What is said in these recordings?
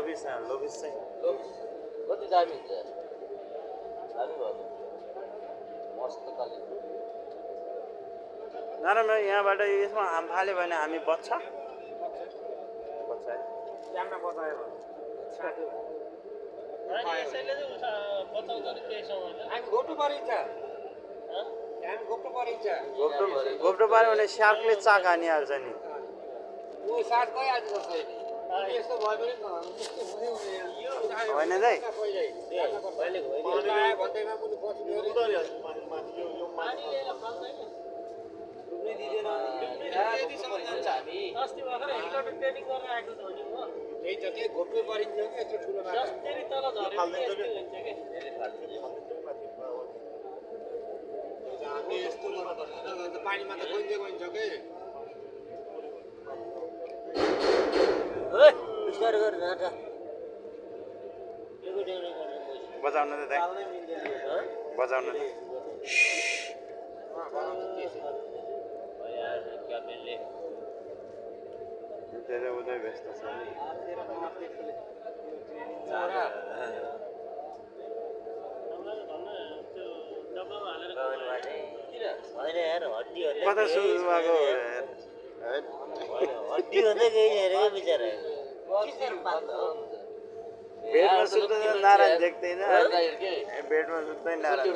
लोबिस चाहिँ कति दामी हुन्छ दामी भयो मस्त खाले नराम्रो यहाँबाट यसमा आम फाल्यो भने हामी बच्छ है क्यामेरा बचायो हामी घोप्नु परिन्छ गोप्रो पाऱ्यो भने स्यार्कले चाक हानिहाल्छ नि ऊ साथ गइहाल्छ जस्तै यस्तो भयो भने होइन दाइ भन्दैमा पनि बस्नु अस्ति भर्खर हेलिकप्टर ट्रेनिङ गरेर आएको छ नि म त्यही त के घोप्नु परिन्छ कि यत्रो ठुलो जसरी तल झरेको हुन्छ के हामी यस्तो गर्नुपर्छ पानीमा त गइन्छ के बिस्तारै गर नाटा बजाउनु त दाइ बजाउनु त धेरै उतै व्यस्त छ कता सुरु भएको हड्डी भन्दै गइ हेरेको बिचारा बेडमा सुत्दा नारायण देख्दैन बेडमा सुत्दै नारायण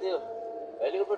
त्यो हेलिकप्टर